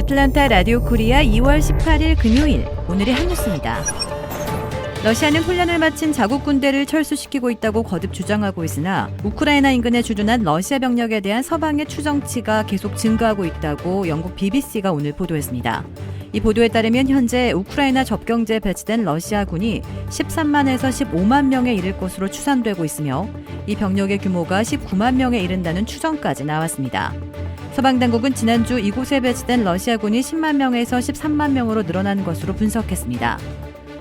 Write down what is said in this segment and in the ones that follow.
아틀란타 라디오 코리아 2월 18일 금요일, 오늘의 한 뉴스입니다. 러시아는 훈련을 마친 자국 군대를 철수시키고 있다고 거듭 주장하고 있으나 우크라이나 인근에 주둔한 러시아 병력에 대한 서방의 추정치가 계속 증가하고 있다고 영국 BBC가 오늘 보도했습니다. 이 보도에 따르면 현재 우크라이나 접경지에 배치된 러시아군이 13만에서 15만 명에 이를 것으로 추산되고 있으며 이 병력의 규모가 19만 명에 이른다는 추정까지 나왔습니다. 서방 당국은 지난주 이곳에 배치된 러시아군이 10만 명에서 13만 명으로 늘어난 것으로 분석했습니다.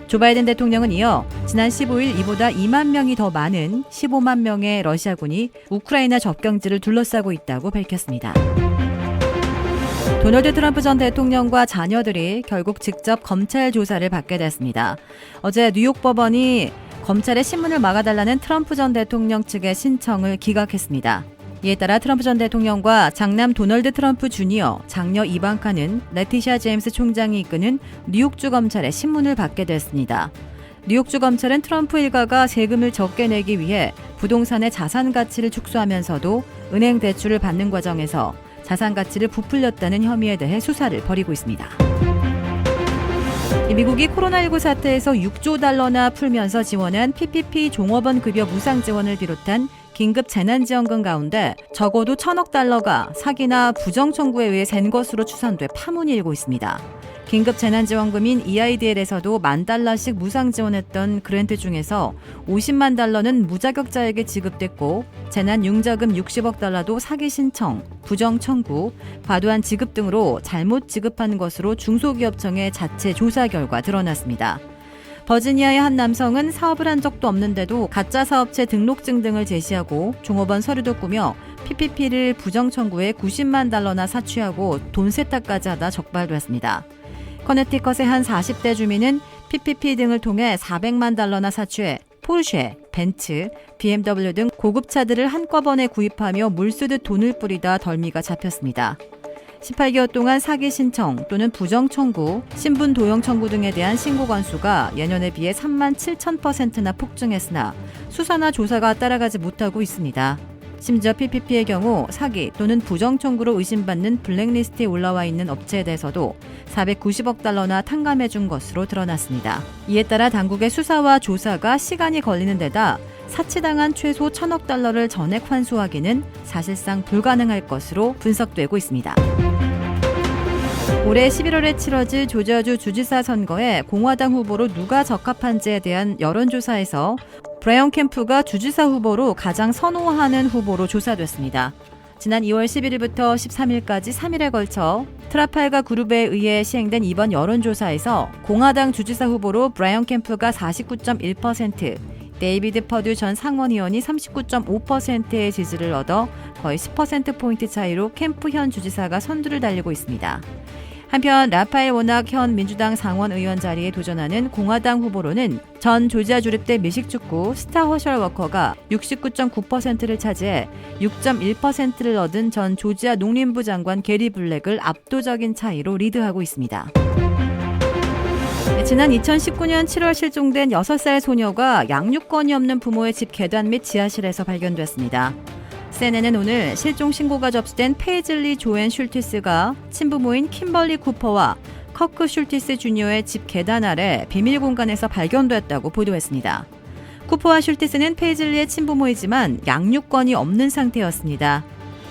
조 바이든 대통령은 이어 지난 15일 이보다 2만 명이 더 많은 15만 명의 러시아군이 우크라이나 접경지를 둘러싸고 있다고 밝혔습니다. 도널드 트럼프 전 대통령과 자녀들이 결국 직접 검찰 조사를 받게 됐습니다. 어제 뉴욕 법원이 검찰의 신문을 막아달라는 트럼프 전 대통령 측의 신청을 기각했습니다. 이에 따라 트럼프 전 대통령과 장남 도널드 트럼프 주니어, 장녀 이방카는 레티샤 제임스 총장이 이끄는 뉴욕주 검찰의 신문을 받게 됐습니다. 뉴욕주 검찰은 트럼프 일가가 세금을 적게 내기 위해 부동산의 자산 가치를 축소하면서도 은행 대출을 받는 과정에서 자산 가치를 부풀렸다는 혐의에 대해 수사를 벌이고 있습니다. 미국이 코로나19 사태에서 6조 달러나 풀면서 지원한 PPP 종업원 급여 무상 지원을 비롯한 긴급 재난지원금 가운데 적어도 1,000억 달러가 사기나 부정 청구에 의해 샌 것으로 추산돼 파문이 일고 있습니다. 긴급 재난지원금인 EIDL에서도 $10,000씩 무상 지원했던 그랜트 중에서 50만 달러는 무자격자에게 지급됐고 재난융자금 60억 달러도 사기 신청, 부정 청구, 과도한 지급 등으로 잘못 지급한 것으로 중소기업청의 자체 조사 결과 드러났습니다. 버지니아의 한 남성은 사업을 한 적도 없는데도 가짜 사업체 등록증 등을 제시하고 종업원 서류도 꾸며 PPP를 부정 청구해 90만 달러나 사취하고 돈 세탁까지 하다 적발됐습니다. 커네티컷의 한 40대 주민은 PPP 등을 통해 400만 달러나 사취해 포르쉐, 벤츠, BMW 등 고급차들을 한꺼번에 구입하며 물쓰듯 돈을 뿌리다 덜미가 잡혔습니다. 18개월 동안 사기 신청 또는 부정 청구, 신분 도용 청구 등에 대한 신고 건수가 예년에 비해 37,000%나 폭증했으나 수사나 조사가 따라가지 못하고 있습니다. 심지어 PPP의 경우 사기 또는 부정 청구로 의심받는 블랙리스트에 올라와 있는 업체에 대해서도 490억 달러나 탕감해 준 것으로 드러났습니다. 이에 따라 당국의 수사와 조사가 시간이 걸리는 데다 사치당한 최소 1,000억 달러를 전액 환수하기는 사실상 불가능할 것으로 분석되고 있습니다. 올해 11월에 치러질 조지아주 주지사 선거에 공화당 후보로 누가 적합한지에 대한 여론조사에서 브라이언 캠프가 주지사 후보로 가장 선호하는 후보로 조사됐습니다. 지난 2월 11일부터 13일까지 3일에 걸쳐 트라팔가 그룹에 의해 시행된 이번 여론조사에서 공화당 주지사 후보로 브라이언 캠프가 49.1%, 데이비드 퍼듀 전 상원의원이 39.5%의 지지를 얻어 거의 10%포인트 차이로 캠프 현 주지사가 선두를 달리고 있습니다. 한편 라파엘 워낙 현 민주당 상원의원 자리에 도전하는 공화당 후보로는 전 조지아 주립대 미식축구 스타 허셜 워커가 69.9%를 차지해 6.1%를 얻은 전 조지아 농림부 장관 게리 블랙을 압도적인 차이로 리드하고 있습니다. 지난 2019년 7월 실종된 6살 소녀가 양육권이 없는 부모의 집 계단 및 지하실에서 발견됐습니다. CNN은 오늘 실종 신고가 접수된 페이즐리 조앤 슐티스가 친부모인 킴벌리 쿠퍼와 커크 슐티스 주니어의 집 계단 아래 비밀 공간에서 발견됐다고 보도했습니다. 쿠퍼와 슐티스는 페이즐리의 친부모이지만 양육권이 없는 상태였습니다.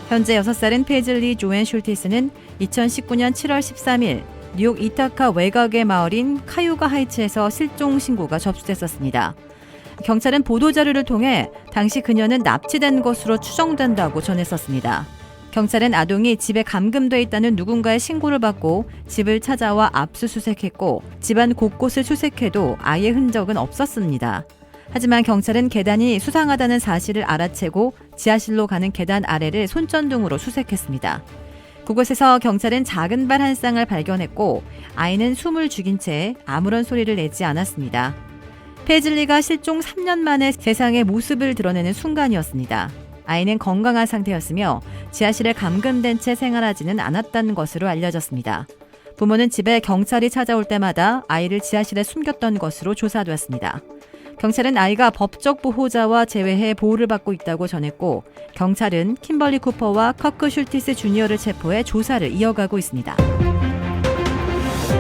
현재 6살인 페이즐리 조앤 슐티스는 2019년 7월 13일 뉴욕 이타카 외곽의 마을인 카유가 하이츠에서 실종 신고가 접수됐었습니다. 경찰은 보도자료를 통해 당시 그녀는 납치된 것으로 추정된다고 전했었습니다. 경찰은 아동이 집에 감금돼 있다는 누군가의 신고를 받고 집을 찾아와 압수수색했고 집안 곳곳을 수색해도 아이의 흔적은 없었습니다. 하지만 경찰은 계단이 수상하다는 사실을 알아채고 지하실로 가는 계단 아래를 손전등으로 수색했습니다. 그곳에서 경찰은 작은 발 한 쌍을 발견했고 아이는 숨을 죽인 채 아무런 소리를 내지 않았습니다. 페이즐리가 실종 3년 만에 세상의 모습을 드러내는 순간이었습니다. 아이는 건강한 상태였으며 지하실에 감금된 채 생활하지는 않았다는 것으로 알려졌습니다. 부모는 집에 경찰이 찾아올 때마다 아이를 지하실에 숨겼던 것으로 조사됐습니다. 경찰은 아이가 법적 보호자와 제외해 보호를 받고 있다고 전했고 경찰은 킴벌리 쿠퍼와 커크 슐티스 주니어를 체포해 조사를 이어가고 있습니다.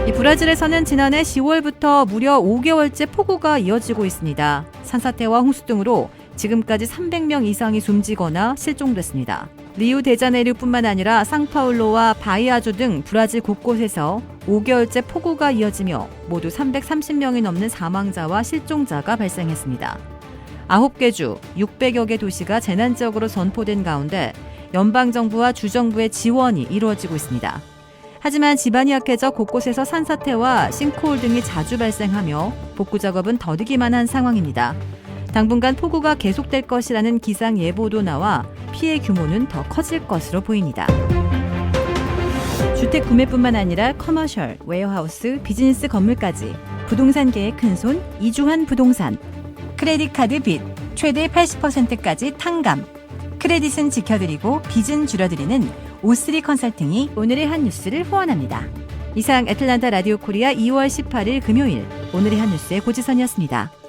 이 브라질에서는 지난해 10월부터 무려 5개월째 폭우가 이어지고 있습니다. 산사태와 홍수 등으로 지금까지 300명 이상이 숨지거나 실종됐습니다. 리우데자네이루뿐만 아니라 상파울로와 바이아주 등 브라질 곳곳에서 5개월째 폭우가 이어지며 모두 330명이 넘는 사망자와 실종자가 발생했습니다. 9개 주 600여 개 도시가 재난지역으로 선포된 가운데 연방정부와 주정부의 지원이 이루어지고 있습니다. 하지만 지반이 약해져 곳곳에서 산사태와 싱크홀 등이 자주 발생하며 복구 작업은 더디기만 한 상황입니다. 당분간 폭우가 계속될 것이라는 기상 예보도 나와 피해 규모는 더 커질 것으로 보입니다. 주택 구매뿐만 아니라 커머셜, 웨어하우스, 비즈니스 건물까지 부동산계의 큰손 이주환 부동산. 크레딧 카드 빚 최대 80%까지 탕감. 크레딧은 지켜드리고 빚은 줄여드리는 O3 컨설팅이 오늘의 한 뉴스를 후원합니다. 이상 애틀란타 라디오 코리아 2월 18일 금요일 오늘의 한 뉴스의 고지선이었습니다.